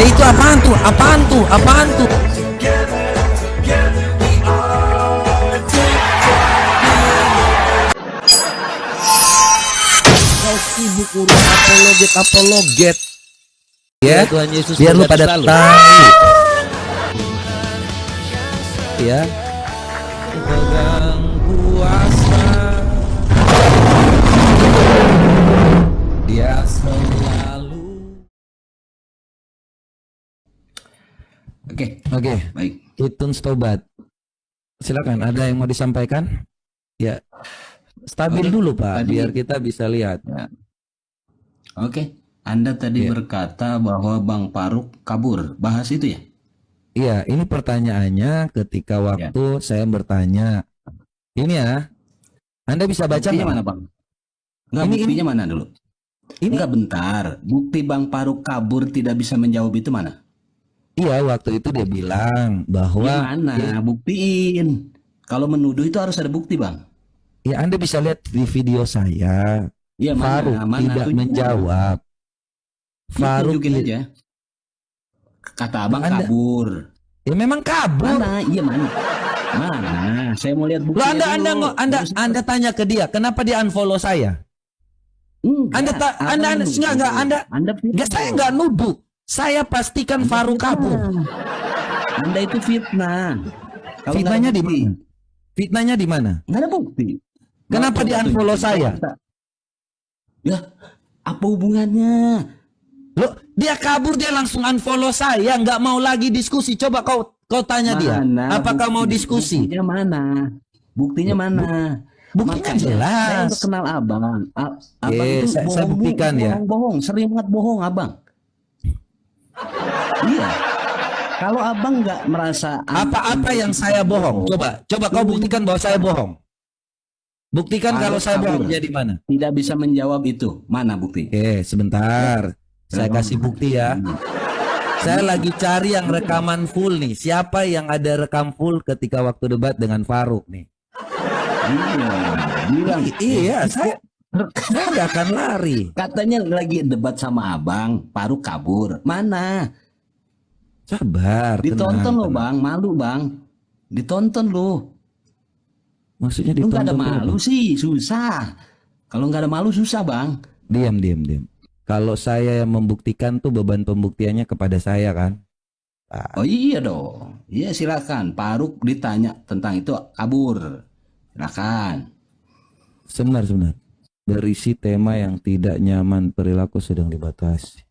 Itu apaan tuh? Apaan tuh? Apaan tuh? Kau sibuk urus apologet ya, Tuhan Yesus biar lu pada tahu ya. Pegang kuasa, dia selalu. Oke, baik. iTunes Tobat, silakan. Ada yang mau disampaikan? Ya, stabil dulu Pak, biar kita bisa lihat. Ya. Oke, Anda tadi berkata bahwa Bang Faruk kabur, bahas itu ya? Iya, ini pertanyaannya ketika waktu saya bertanya. Ini ya, Anda bisa baca buktinya mana Bang? Enggak, buktinya mana dulu? Enggak, bentar. Bukti Bang Faruk kabur tidak bisa menjawab itu mana? Iya, waktu itu dia bilang bahwa mana? Buktiin. Kalau menuduh itu harus ada bukti Bang. Ya, Anda bisa lihat di video saya. Ya, Faruk tidak menjawab. Faruk tunjukin aja. Kata Abang kabur. Ya memang kabur. Mana? Iya mana? Mana? Saya mau lihat bukti. Anda tanya ke dia, kenapa dia unfollow saya? Anda saya nggak nuduh. Saya pastikan Faruk kabur. Anda itu fitnah. Fitnahnya di mana? Fitnahnya di mana? Nggak ada bukti. Kenapa dia unfollow saya? Ya, apa hubungannya? Loh, dia kabur, dia langsung unfollow saya, nggak mau lagi diskusi. Coba kau tanya dia, apakah mau diskusi? Buktinya mana? Buktinya mana? Buktinya jelas. Saya udah kenal Abang. Abang itu saya buktikan ya. Bohong, sering banget bohong Abang. Iya. Kalau Abang nggak merasa apa yang saya bohong? Coba kau buktikan bahwa saya bohong. Buktikan kalau saya bohong jadi mana? Tidak bisa menjawab itu. Mana bukti? Oke, sebentar. Saya kasih bukti ya. Saya lagi cari yang rekaman full nih. Siapa yang ada rekam full ketika waktu debat dengan Faruk nih? Iya, saya nggak akan lari. Katanya lagi debat sama Abang, Faruk kabur. Mana? Sabar. Ditonton lo Bang, malu Bang. Ditonton lo. Maksudnya ditonton? Nggak ada malu sih, susah. Kalau nggak ada malu susah Bang. Diam. Kalau saya yang membuktikan tuh beban pembuktiannya kepada saya kan? Oh iya dong. Iya silakan. Faruk ditanya tentang itu kabur. Silakan. Sebentar. Berisi tema yang tidak nyaman, perilaku sedang dibatasi.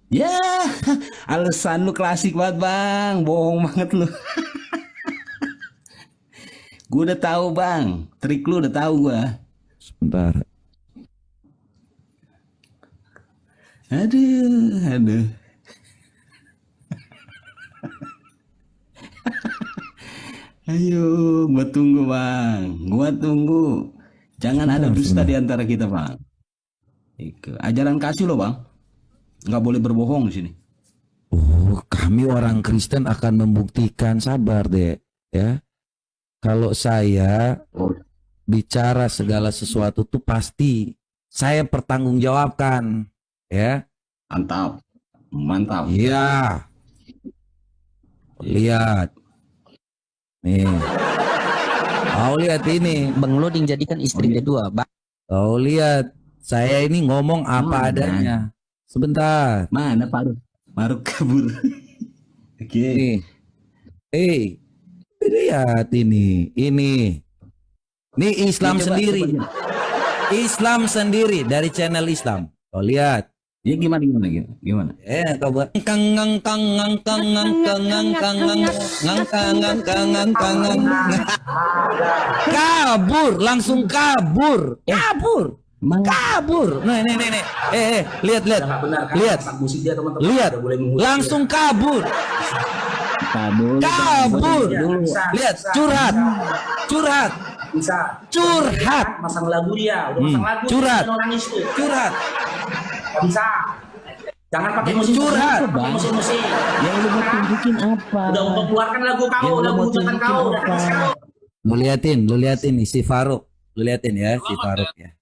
Ya, alasan lu klasik banget Bang. Bohong banget lu. Gue udah tahu Bang. Trik lu udah tahu gua. Sebentar. Aduh. Ayo, gua tunggu Bang. Gua tunggu. Jangan ada dusta di antara kita Bang. Ajaran kasih lo Bang. Nggak boleh berbohong di sini. Oh, kami orang Kristen akan membuktikan. Sabar deh, ya. Kalau saya bicara segala sesuatu tuh pasti saya pertanggungjawabkan. Ya, mantap. Iya. Lihat. Nih. Kau lihat ini. Bang Loding jadikan istri kedua, Bang. Kau lihat. Saya ini ngomong apa adanya. Sebentar. Mana Faruk kabur. Oke. Lihat ini. Ini Islam sendiri. Islam sendiri dari channel Islam. Kau lihat. Ya gimana? Kau buat kabur, langsung kabur. Nih. Lihat, langsung kabur. Lihat, curhat. Masang lagu dia, curhat. Bisa. Jangan pakai musik curhat. Musik. Yang lu mau tunjukin apa? Udah mengeluarkan lagu kau, lagu ucapan kau. Lu liatin nih si Faruk. Lu liatin ya si Faruk ya.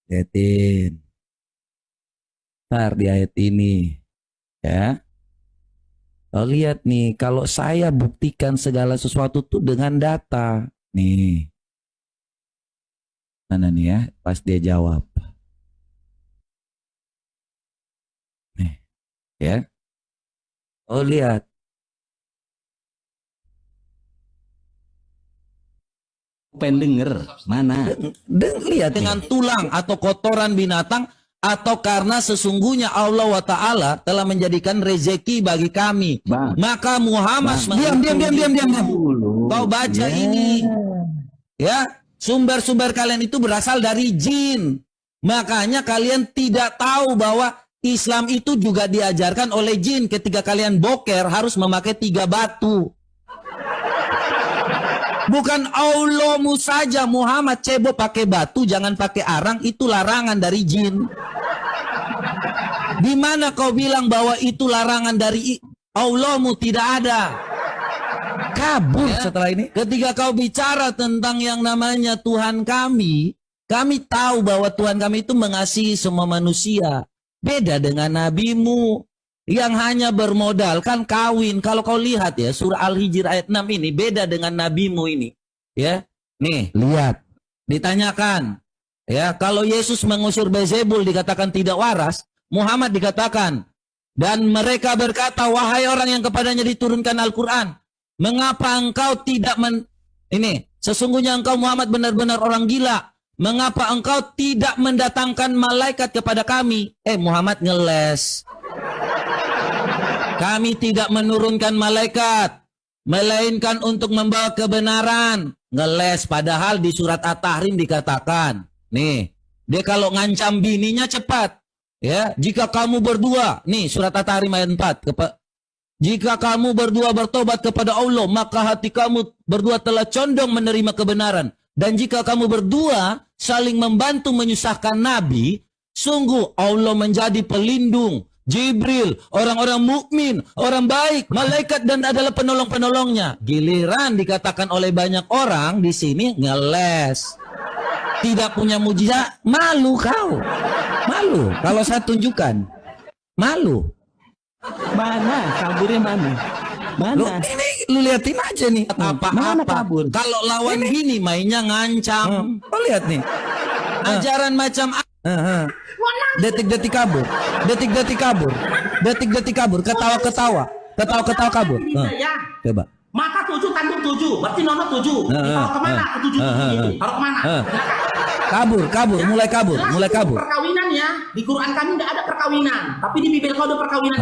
Liatin. Ntar di ayat ini, ya. Kau lihat nih, kalau saya buktikan segala sesuatu tuh dengan data. Nih. Mana nih ya, pas dia jawab. Nih, ya. Oh lihat. Pengen denger mana? Lihat dengan tulang atau kotoran binatang, atau karena sesungguhnya Allah wa Ta'ala telah menjadikan rezeki bagi kami. Bang. Maka Muhammad, Bang, diam. dulu. Kau baca Ya. ini. Ya, sumber-sumber kalian itu berasal dari jin. Makanya kalian tidak tahu bahwa Islam itu juga diajarkan oleh jin. Ketika kalian boker harus memakai 3 batu. Bukan Allahmu saja, Muhammad cebok pakai batu, jangan pakai arang, itu larangan dari jin. Di mana kau bilang bahwa itu larangan dari Allahmu? Tidak ada. Kabur setelah ini. Ketika kau bicara tentang yang namanya Tuhan kami tahu bahwa Tuhan kami itu mengasihi semua manusia. Beda dengan nabimu yang hanya bermodalkan kawin. Kalau kau lihat ya, surah Al-Hijr ayat 6 ini beda dengan nabimu ini. Ya, nih, lihat. Ditanyakan, ya, kalau Yesus mengusir Beelzebul dikatakan tidak waras, Muhammad dikatakan, dan mereka berkata, wahai orang yang kepadanya diturunkan Al-Quran, mengapa engkau tidak ini, sesungguhnya engkau Muhammad benar-benar orang gila. Mengapa engkau tidak mendatangkan malaikat kepada kami? Muhammad ngeles. Kami tidak menurunkan malaikat, melainkan untuk membawa kebenaran. Ngeles, padahal di surat At-Tahrim dikatakan, nih, dia kalau ngancam bininya cepat. Ya, jika kamu berdua, nih surat At-Tahrim ayat 4, jika kamu berdua bertobat kepada Allah, maka hati kamu berdua telah condong menerima kebenaran. Dan jika kamu berdua saling membantu menyusahkan Nabi, sungguh Allah menjadi pelindung. Jibril, orang-orang mukmin, orang baik, malaikat dan adalah penolong-penolongnya. Giliran dikatakan oleh banyak orang di sini ngeles. Tidak punya mujizat, malu kau. Malu kalau saya tunjukkan. Malu. Mana? Kaburnya mana? Loh, Mana? ini lu liatin aja nih. Mana Apa-apa. kabur? Kalau lawan gini mainnya ngancam. Kau lihat nih. Ajaran macam detik-detik kabur, detik-detik kabur, detik-detik kabur, ketawa-ketawa, ketawa-ketawa kabur. Ya. Coba. Maka 7 tanduk 7, berarti nono 7. Taruh kemana? Ke 7 itu. Taruh kemana? Kabur, mulai kabur, Jelas mulai itu kabur. Perkawinan ya. Di Quran kami tidak ada perkawinan, tapi di Bibel kau ada perkawinan.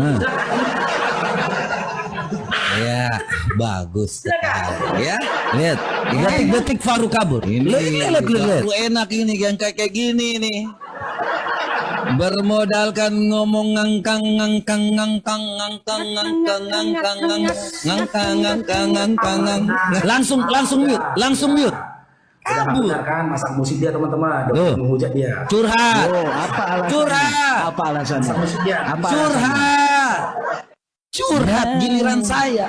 Ya, bagus sekali. Ya, lihat, detik-detik Faruk kabur. Lihat, lu enak ini yang kayak gini nih. Bermodalkan ngomong ngangkang, langsung mute. Kabur. Kan masak musik dia teman-teman, menghujat dia. Curhat. Oh, apa alasannya? Curhat. Apa alasannya? Masak musik dia. Apa Curhat giliran saya.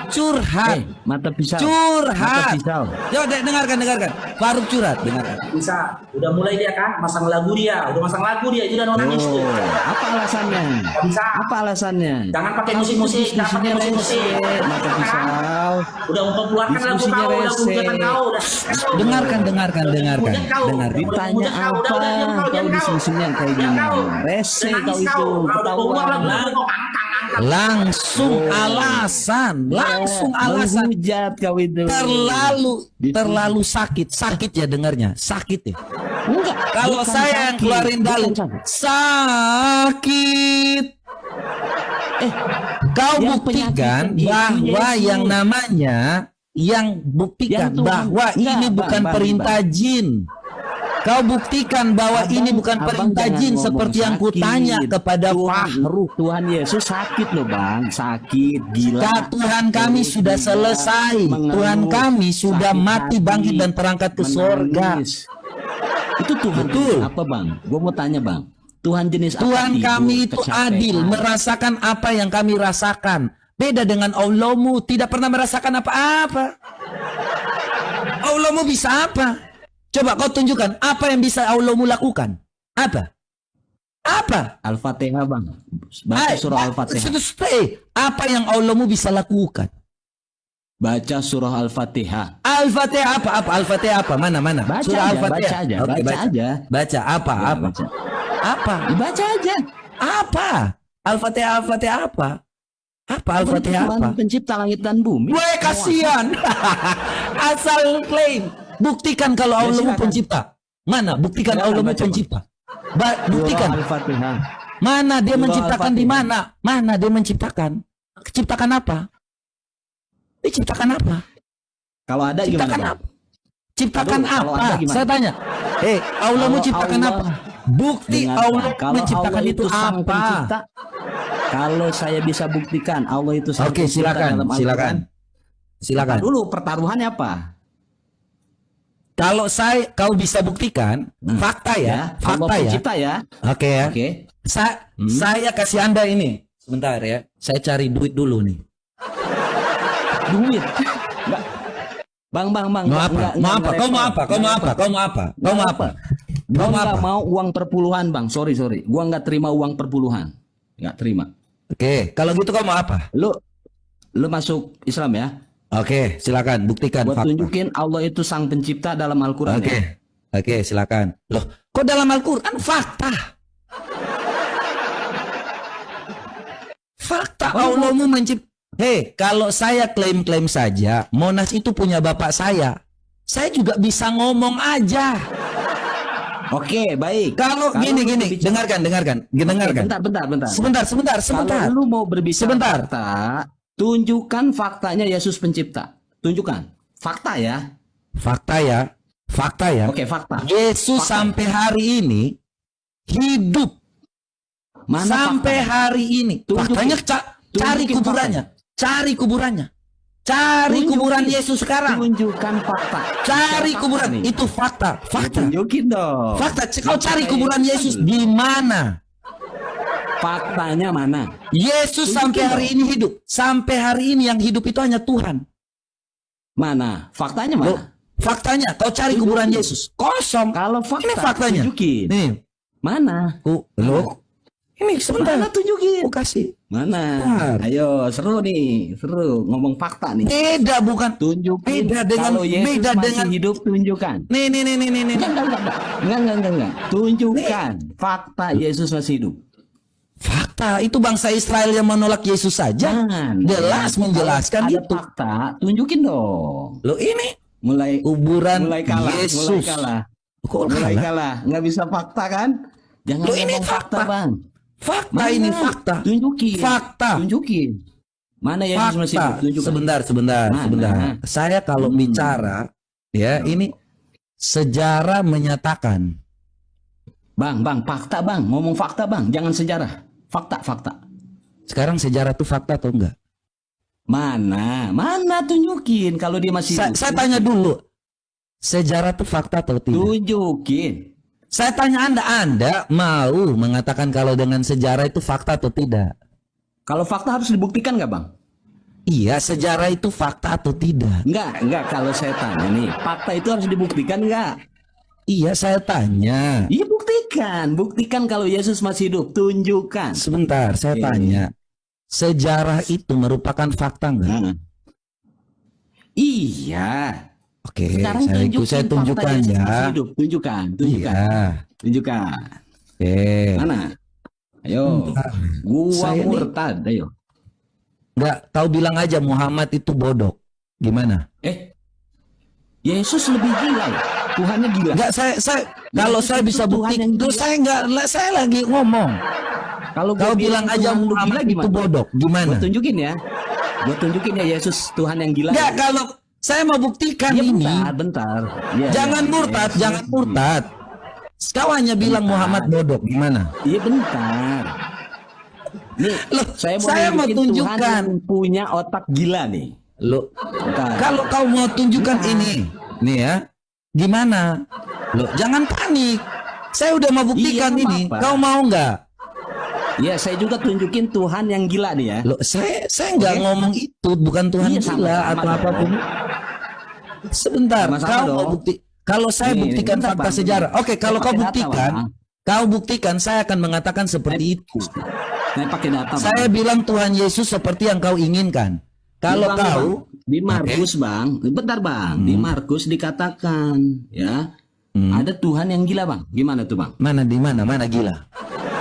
Curhat. Mata pisau. Mata Curhat. pisau. Yo, dengarkan. Faruk curhat, dengarkan. Bisa, udah mulai dia kan, masang lagu dia, itu udah nangis tuh. Apa alasannya? Bisa. Apa alasannya? Jangan pakai musik-musik, jangan pakai musik-musik. Mata pisau. Udah mempopulerkan lagu Diskusinya kau, lagu rese. hujatan kau, udah. Dengarkan. Ditanya apa? Kau diskusinya kayak gini. Rese kau itu. Ketahuan. Langsung alasan. Menghujat kau itu. Terlalu sakit ya dengarnya, sakit ya. Enggak. Kalau bukan saya yang sakit. keluarin dalil Bukan sakit. sakit. Kau yang buktikan penyakitan itu bahwa Yesus. yang namanya buktikan Yang Tuhan. bahwa Enggak, ini bukan Bang. perintah jin. Kau buktikan bahwa ini bukan perintah jangan jin ngomong seperti yang sakit. kutanya kepada Fahru. Tuhan Yesus sakit loh bang, sakit, gila. Tuhan kami sudah selesai. Tuhan kami sudah mati, bangkit dan terangkat ke surga. Itu Tuhan Betul. jenis apa bang? Gue mau tanya bang. Tuhan jenis apa? Tuhan Tidur, kami itu kecapean. adil, merasakan apa yang kami rasakan. Beda dengan Allahmu, tidak pernah merasakan apa-apa. Allahmu bisa apa? Coba kau tunjukkan apa yang bisa Allahmu lakukan. Apa? Apa? Al-Fatihah bang. Baca surah Al-Fatihah. Apa yang Allahmu bisa lakukan? Baca surah Al-Fatihah. Al-Fatihah apa? Al-Fatihah apa? Mana? Baca Surah aja, Al-Fatihah. baca aja, Oke, baca aja. Baca apa? Ya, Apa? baca. Apa? Baca aja. Apa? Al-Fatihah apa? Apa Al-Fatihah Tuhan apa? pencipta langit dan bumi. Gue kasihan. Asal klaim. Buktikan kalau Ya, Allahmu silakan. pencipta. Mana? Buktikan Silakan, Allahmu baca, pencipta. Buktikan. Surah Al-Fatihah. Mana dia Surah menciptakan di Al-Fatihah. mana? Mana dia menciptakan? Ciptakan apa? Diciptakan apa? Kalau ada gimana Ciptakan bang? apa? Ciptakan Aduh, kalau apa? ada gimana? Saya tanya. Allahmu Kalau ciptakan Allah apa? Bukti Dengan- Allah kalau menciptakan Allah itu sang apa? pencipta, kalau saya bisa buktikan Allah itu sang Oke, pencipta dalam silakan. Al-Quran. Silakan. Dulu pertaruhannya apa? Kalau kau bisa buktikan, fakta ya, Allah fakta ya. pencipta ya. Oke ya. Oke. Saya kasih Anda ini. Sebentar ya. Saya cari duit dulu nih. Duit. Enggak. Bang. Mau apa? Mau apa? Kau mau apa? Kau mau apa? Kau mau apa? Kau mau apa? Gua Kau mau nggak apa? mau uang perpuluhan bang. Sorry. Gua nggak terima uang perpuluhan. Nggak terima. Oke, kalau gitu kau mau apa? Lu masuk Islam ya? Oke, silakan buktikan Gua fakta. tunjukin Allah itu sang pencipta dalam Al-Quran. Oke. Ya? Oke, silakan. Loh, kok dalam Al-Qur'an fakta? Fakta Allahmu mencipta. Hei, kalau saya klaim-klaim saja, Monas itu punya bapak saya. Saya juga bisa ngomong aja. Oke, baik. Kalau lu gini, berbicara- dengarkan. Bentar. Sebentar. Kalau lu mau berbicara Sebentar. fakta, tunjukkan faktanya Yesus pencipta. Tunjukkan. Fakta ya. Fakta ya. Oke, fakta. Yesus Fakta. sampai hari ini hidup. Mana Sampai faktanya? hari ini. Tunjukin. Faktanya cari Tunjukin kuburannya. Cari kuburannya. Cari Tunjukin. kuburan Yesus sekarang. Tunjukkan fakta. Cari Fakta kuburan. nih. Itu fakta. Fakta. Tunjukin dong. Fakta. Kau cari kuburan Yesus di mana? Faktanya mana? Yesus Tunjukin sampai hari dong. ini hidup. Sampai hari ini yang hidup itu hanya Tuhan. Mana? Faktanya mana? Loh, faktanya kau cari kuburan Yesus. Kosong. Kalau fakta, Ini faktanya. tunjukin. Nih. Mana? Loh. Ini sebentar. Mana tunjukin? Aku kasih. Mana? Bentar. Ayo, seru nih, seru ngomong fakta nih. Beda bukan. Tunjukin. Beda dengan- kalau Yesus beda masih dengan- hidup, tunjukkan. Nih. Enggak. Tunjukkan fakta Yesus masih hidup. Fakta itu bangsa Israel yang menolak Yesus saja. Jangan. Jelas menjelaskan Kalau ada itu. fakta, tunjukin dong. Loh ini Mulai kuburan kalah, Yesus. Kok Mulai kalah? kalah. Nggak bisa fakta kan? Jangan Loh, ini ngomong fakta, fakta. Bang. Fakta Mana? ini fakta. Tunjukin. Fakta. Tunjukin. Mana Yesus masih hidup? Fakta. Tunjukkan. Sebentar. Mana? Saya kalau bicara ya ini sejarah menyatakan. Bang, fakta bang, ngomong fakta bang, jangan sejarah, fakta. Sekarang sejarah itu fakta atau enggak? Mana tunjukin kalau dia masih hidup. Saya tanya dulu. Sejarah itu fakta atau tidak? Tunjukin. Saya tanya Anda mau mengatakan kalau dengan sejarah itu fakta atau tidak? Kalau fakta harus dibuktikan nggak bang? Iya, sejarah itu fakta atau tidak? Enggak. Kalau saya tanya nih, fakta itu harus dibuktikan nggak? Iya, saya tanya. Iya buktikan kalau Yesus masih hidup, tunjukkan. Sebentar, saya Oke. tanya. Sejarah itu merupakan fakta enggak? Nah. Iya. Oke, Sekarang saya tunjukkan fakta Yesus ya. masih hidup. Tunjukkan. Iya. Tunjukkan. Oke. Mana? Ayo. Gua Saya nih- murtad, ayo. Enggak, tahu bilang aja Muhammad itu bodoh. Gimana? Yesus lebih gila ya? Tuhannya gila. Enggak, saya kalau Yesus saya itu bisa Tuhan bukti, yang tuh gila. saya lagi ngomong. Kalau Kau bilang aja Tuhan lu Muhammad gila itu gimana? bodoh. Gimana? Gue tunjukin ya Yesus Tuhan yang gila. Enggak, kalau saya mau buktikan Ya, ini. bentar. Ya, Jangan ya, murtad, Yesus. jangan murtad. Kau hanya bilang Muhammad bodoh. Gimana? Iya bentar. Nih, Loh, saya mau nunjukin tunjukkan. Tuhan yang punya otak gila nih. Loh, Bentar. kalau kau mau tunjukkan Nah. ini, nih ya, gimana? Loh, jangan panik. Saya udah mau buktikan Iya, ini. apa-apa. Kau mau nggak? Ya, saya juga tunjukin Tuhan yang gila nih ya. Loh, saya nggak Oke. ngomong itu, bukan Tuhan Iya, gila sama-sama atau dong. apapun. Sebentar, Sama-sama kau dong. mau bukti. Kalau saya Nih, buktikan bentar, fakta Bang. sejarah, oke. Kalau kau Pakai data, buktikan, Bang. Kau buktikan, saya akan mengatakan seperti itu. Saya pakai data. Saya bilang Tuhan Yesus seperti yang kau inginkan. Kalau Bang, kau di Markus, Bang, bentar Bang, di Markus dikatakan ya, ada Tuhan yang gila, Bang. Gimana tuh, Bang? mana di mana? Mana gila?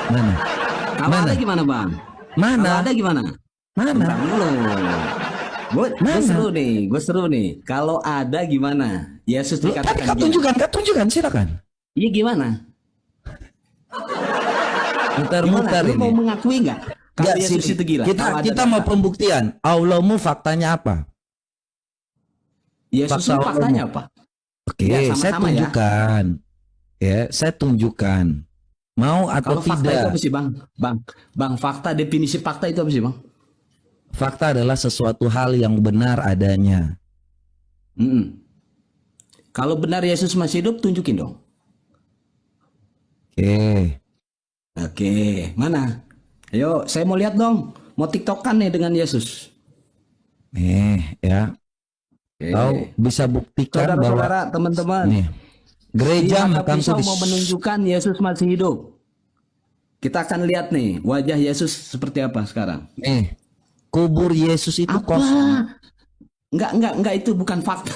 Mana? Kalau Mana? ada gimana, Bang? Mana? Kalau ada gimana? Mana? Bentar dulu. Gue Mana? seru nih. Kalau ada gimana? Yesus Loh, dikatakan tadi kau gila. tunjukkan, silakan. Iya gimana? Muter-muter Lu ini. mau mengakui nggak? Kalau Nggak, Yesus sini. itu gila. Kalau ada Kita data. mau pembuktian. Allahmu faktanya apa? Yesus fakta itu faktanya Allah. apa? Oke, Ya, saya sama-sama ya. tunjukkan. Ya, saya tunjukkan. Mau atau Kalau fakta itu tidak? apa sih, Bang? Bang, fakta, definisi fakta itu apa sih, Bang? Fakta adalah sesuatu hal yang benar adanya. Mm-mm. Kalau benar Yesus masih hidup, tunjukin dong. Oke. Mana? Ayo, saya mau lihat dong. Mau tiktokan nih dengan Yesus. Nih, ya. Kau bisa buktikan bahwa Saudara-saudara, teman-teman. nih, gereja Mata makamku pisau di mau menunjukkan Yesus masih hidup. Kita akan lihat nih wajah Yesus seperti apa sekarang. nih, kubur Yesus itu kosong. Enggak, itu bukan fakta.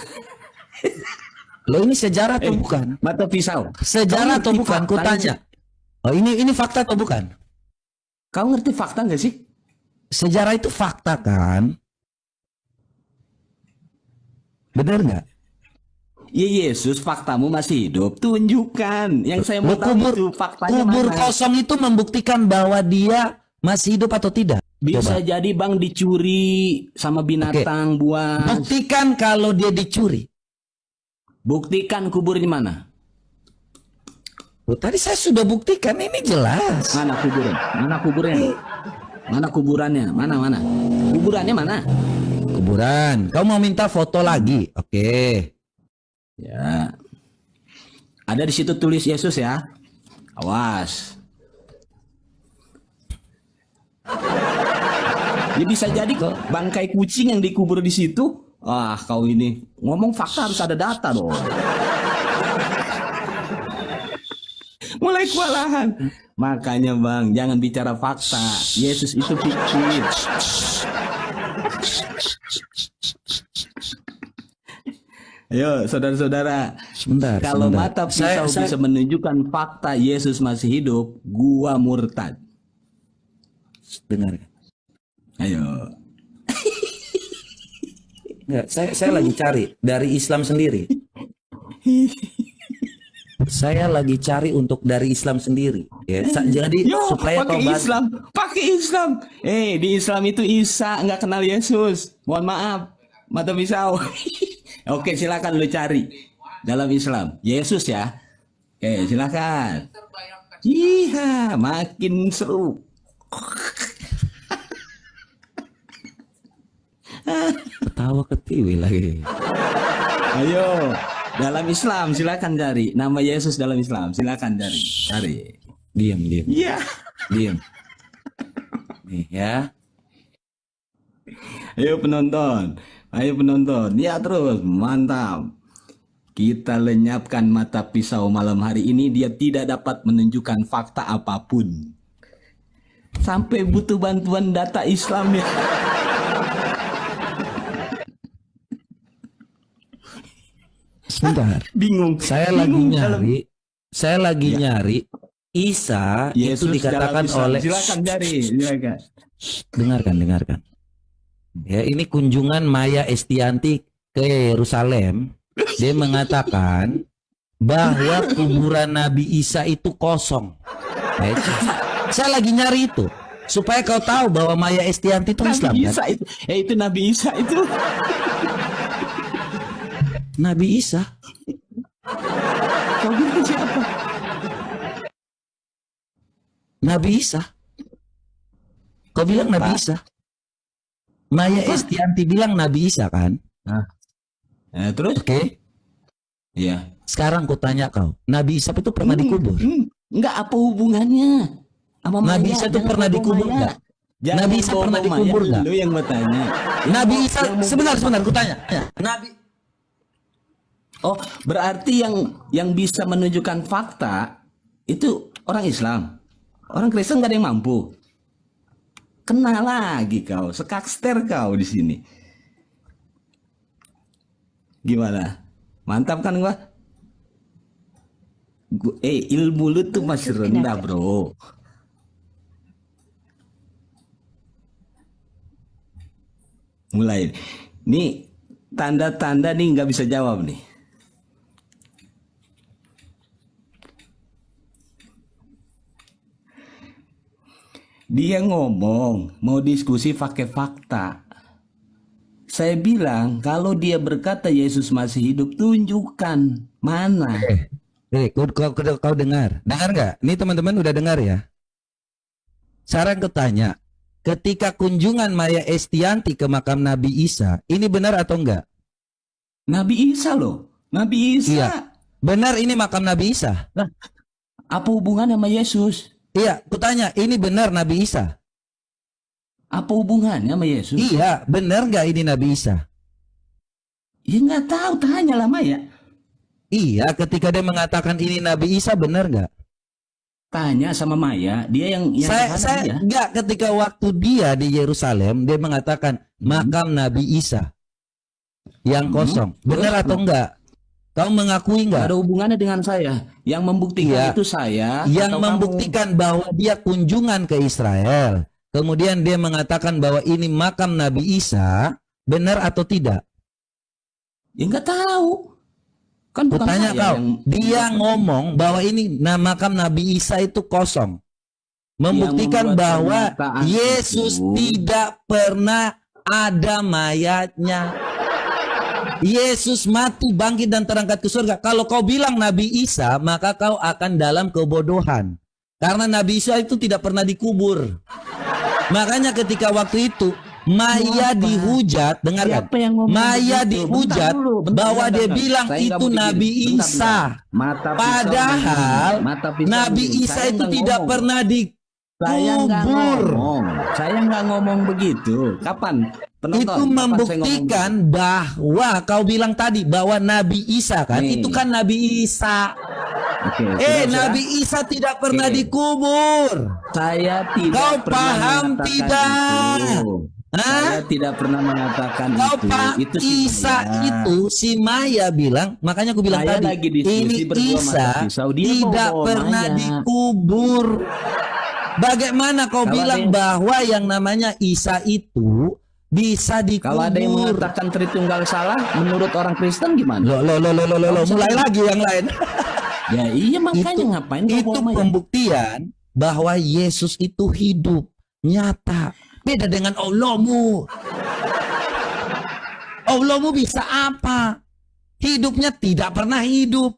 Loh, ini sejarah atau bukan? Mata pisau. Sejarah Kau atau ngerti bukan? fakta Kutanya. Oh, ini fakta atau bukan? Kau ngerti fakta nggak sih? Sejarah itu fakta kan? Benar nggak? Ya Yesus, faktamu masih hidup. Tunjukkan. Yang saya mau Loh, tahu itu faktanya kubur mana. kosong itu membuktikan bahwa dia masih hidup atau tidak? Bisa Coba. jadi Bang dicuri sama binatang buas. Buktikan kalau dia dicuri. Buktikan kubur di mana? Loh, tadi saya sudah buktikan, ini jelas. Mana kuburnya? Mana kuburnya? Mana kuburannya? Mana? Kuburannya mana? Kuburan. Kau mau minta foto lagi? Oke. Ya. Ada di situ tulis Yesus ya. Awas. Ya bisa jadi kok bangkai kucing yang dikubur di situ. Ah, kau ini ngomong fakta harus ada data dong. Mulai kewalahan. Makanya Bang, jangan bicara fakta. Yesus itu fiktif. Ayo, saudara-saudara. Sebentar. Kalau sebentar. mata pisau Saya- bisa menunjukkan fakta Yesus masih hidup, gua murtad. dengar. Ayo. Enggak, saya lagi cari dari Islam sendiri. Saya lagi cari untuk dari Islam sendiri. Ya, jadi supaya kau pakai bantu. Islam, pakai Islam. Di Islam itu Isa nggak kenal Yesus. Mohon maaf, mata pisau. Oke, silakan lu cari dalam Islam Yesus ya. Oke, silakan. Iya, makin seru. Ketawa ketiwi lagi. Ayo, dalam Islam silakan cari nama Yesus dalam Islam. Silakan cari. Diam. Iya. Diam. Nih ya. Ayo penonton. Ya terus, mantap. Kita lenyapkan mata pisau malam hari ini. Dia tidak dapat menunjukkan fakta apapun. Sampai butuh bantuan data Islam ya. Sebentar. Bingung. Saya lagi nyari Isa itu Yesus dikatakan dalam Islam. oleh Silakan cari, silakan. dengarkan. Ya, ini kunjungan Maya Estianti ke Yerusalem. Dia mengatakan bahwa kuburan Nabi Isa itu kosong. Ya, saya lagi nyari itu supaya kau tahu bahwa Maya Estianti itu Islam Nabi kan? Isa itu, itu Nabi Isa itu. Nabi Isa. Kau bilang siapa? Nabi Isa. Kau bilang Nabi Isa. Maya Estianti bilang Nabi Isa kan? Terus? Oke. Iya. Sekarang ku tanya kau, Nabi Isa itu pernah dikubur? Enggak, apa hubungannya? Sama Nabi Maya, Isa itu jangan pernah bawa dikubur Maya. nggak? Jangan Nabi Isa bawa pernah Maya, dikubur nggak? Lu yang bertanya. Nabi Isa, sebentar, ku tanya. Nabi. Oh, berarti yang bisa menunjukkan fakta itu orang Islam. Orang Kristen nggak ada yang mampu. Kena lagi kau, sekakster kau di sini. Gimana? Mantap kan gua? Ilmu lu tuh masih rendah, bro. Mulai. Nih, tanda-tanda nih nggak bisa jawab nih. Dia ngomong mau diskusi pakai fakta. Saya bilang kalau dia berkata Yesus masih hidup, tunjukkan mana. Kau dengar nggak? Ini teman-teman udah dengar ya? Sekarang ketanya, ketika kunjungan Maya Estianti ke makam Nabi Isa, ini benar atau enggak? Nabi Isa loh, Nabi Isa. Iya, benar ini makam Nabi Isa. Lah, apa hubungannya sama Yesus? Iya, kutanya, ini benar Nabi Isa? Apa hubungannya sama Yesus? Iya, benar nggak ini Nabi Isa? Ya nggak tahu, tanya lah Maya. Iya, ketika dia mengatakan ini Nabi Isa, benar nggak? Tanya sama Maya, dia yang Saya nggak, ketika waktu dia di Yerusalem, dia mengatakan makam Nabi Isa yang kosong. Benar atau enggak? Kau mengakui nggak? Ada hubungannya dengan saya. Yang membuktikan itu saya. Yang membuktikan bahwa dia kunjungan ke Israel. Kemudian dia mengatakan bahwa ini makam Nabi Isa. Benar atau tidak? Ya nggak tahu. Kan bukan Tanya saya kau. yang... Dia ngomong bahwa ini makam Nabi Isa itu kosong. Membuktikan bahwa Yesus tidak pernah ada mayatnya. Yesus mati, bangkit dan terangkat ke surga. Kalau kau bilang Nabi Isa, maka kau akan dalam kebodohan. Karena Nabi Isa itu tidak pernah dikubur. Makanya ketika waktu itu Maya dihujat, dengarkan. Maya dihujat bahwa dia bilang itu Nabi Isa. Padahal Nabi Isa itu tidak pernah dikubur. Saya nggak ngomong begitu. Kapan? Itu membuktikan bahwa kau bilang tadi bahwa Nabi Isa kan, itu kan Nabi Isa. Nabi Isa tidak pernah dikubur. Saya tidak kau pernah paham tidak? Saya tidak pernah mengatakan kau itu. Isa itu si Maya bilang, makanya aku bilang saya tadi ini Isa tidak pernah dikubur. Bagaimana kau bilang bahwa yang namanya Isa itu bisa dikubur? Kalau ada yang mengatakan Tritunggal salah, menurut orang Kristen gimana? Mulai lagi yang lain. Ya iya, makanya ngapain? Itu pembuktian bahwa Yesus itu hidup, nyata. Beda dengan Allahmu. Allahmu bisa apa? Hidupnya tidak pernah hidup.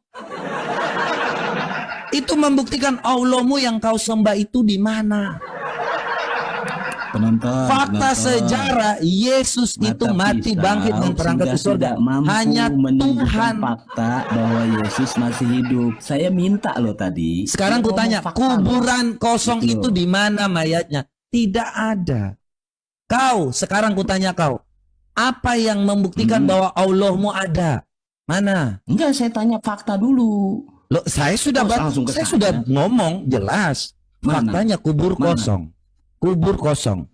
Itu membuktikan Allahmu yang kau sembah itu di mana? Fakta sejarah Yesus itu mati, bangkit dan terangkat ke surga. Hanya Tuhan fakta bahwa Yesus masih hidup. Saya minta loh tadi. Sekarang kutanya, kuburan kosong itu di mana mayatnya? Tidak ada. Kau, sekarang kutanya kau, apa yang membuktikan bahwa Allahmu ada? Mana? Enggak, saya tanya fakta dulu. Loh, saya sudah ngomong jelas. Faktanya kubur kosong. Kubur kosong.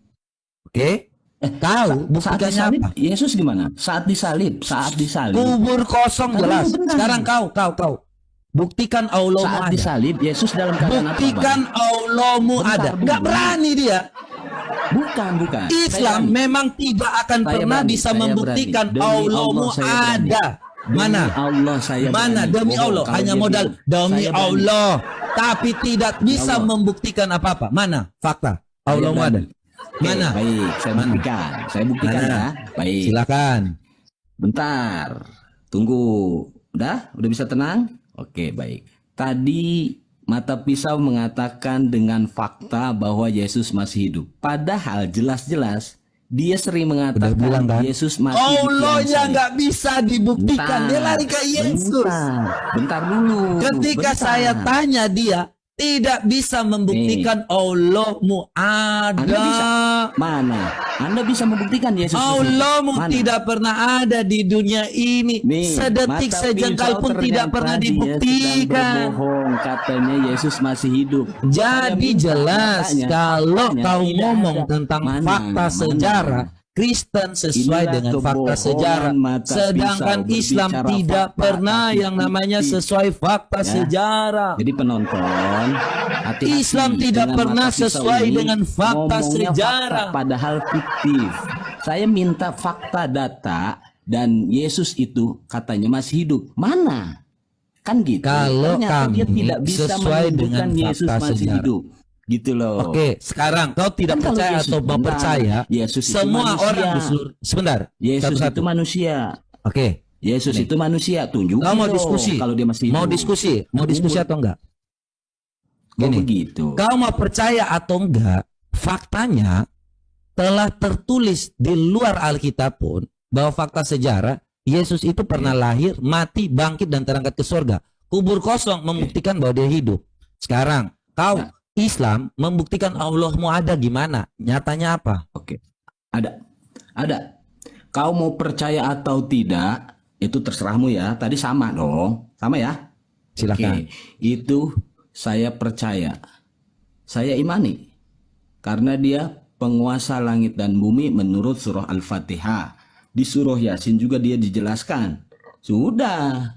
Oke? Tahu buktinya apa? Yesus gimana? Saat disalib. Kubur kosong jelas. Sekarang kau buktikan Allahmu ada. Saat disalib Yesus dalam keadaan apa? Buktikan Allahmu ada. Enggak berani dia. Bukan. Islam memang tidak akan pernah bisa membuktikan Allahmu ada. Mana? Mana? Demi Allah. Hanya modal demi Allah. Tapi tidak bisa membuktikan apa-apa. Mana? Fakta. Allahmu ada. Mana? Baik, saya buktikan ya. Baik. Silakan. Bentar. Tunggu. Udah bisa tenang? Oke, baik. Tadi Mata Pisau mengatakan dengan fakta bahwa Yesus masih hidup. Padahal jelas-jelas dia sering mengatakan kan? Yesus masih hidup. Allahnya nggak bisa dibuktikan. Dia lari ke Yesus. Bentar dulu. Ketika saya tanya dia, tidak bisa membuktikan Allahmu Anda ada. bisa mana? Anda bisa membuktikan Yesus di situ? Allahmu Mana? tidak pernah ada di dunia ini. Nih, Sedetik mata sejengkal pisau pun tidak ternyata pernah dia sedang dibuktikan. berbohong, katanya Yesus masih hidup. Saya Jadi minta jelas katanya, kalau katanya kau tidak ngomong ada. tentang Mana, fakta mana? sejarah, Kristen sesuai Inilah dengan fakta kebohongan sejarah, mata sedangkan pisau, Islam berbicara tidak fakta, pernah tapi yang namanya bukti. sesuai fakta Ya. sejarah. Jadi penonton, hati-hati Islam tidak dengan pernah mata pisau sesuai ini, dengan fakta ngomongnya sejarah. fakta, padahal fiktif. Saya minta fakta data dan Yesus itu katanya masih hidup. Mana? Kan gitu. Kalau Ternyata dia kami tidak bisa sesuai menunjukkan dengan Yesus fakta masih sejarah. hidup. Gitu loh. Oke, sekarang kau tidak Kan kalau percaya Yesus atau benar, percaya, Yesus itu semua manusia. orang di seluruh sebentar. Yesus satu-satu. itu manusia. Oke, Yesus itu manusia. Tunjukin kau mau dong diskusi? kalau dia masih hidup. Mau diskusi? Mau diskusi atau enggak? Kok Gini. begitu? Kau mau percaya atau enggak, faktanya telah tertulis di luar Alkitab pun bahwa fakta sejarah Yesus itu pernah lahir, mati, bangkit dan terangkat ke surga. Kubur kosong membuktikan bahwa dia hidup. Sekarang kau Nah. Islam membuktikan Allahmu ada gimana? Nyatanya apa? Oke. Ada. Kau mau percaya atau tidak, itu terserahmu ya. Tadi sama dong. Sama ya? Silakan. Oke. Itu saya percaya. Saya imani. Karena dia penguasa langit dan bumi menurut surah Al-Fatihah. Di surah Yasin juga dia dijelaskan. Sudah.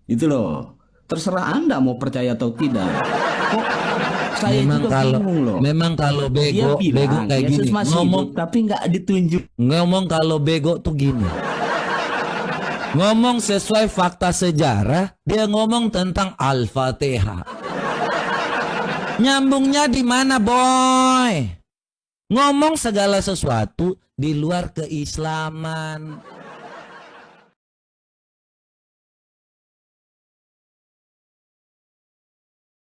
Itu loh. Terserah Anda mau percaya atau tidak. Kok saya juga bingung loh. memang kalau Dia bego bilang kayak Yesus gini masih ngomong hidup, tapi nggak ditunjuk. ngomong kalau bego tuh gini. Ngomong sesuai fakta sejarah, dia ngomong tentang Al-Fatihah. Nyambungnya di mana, boy? Ngomong segala sesuatu di luar keislaman.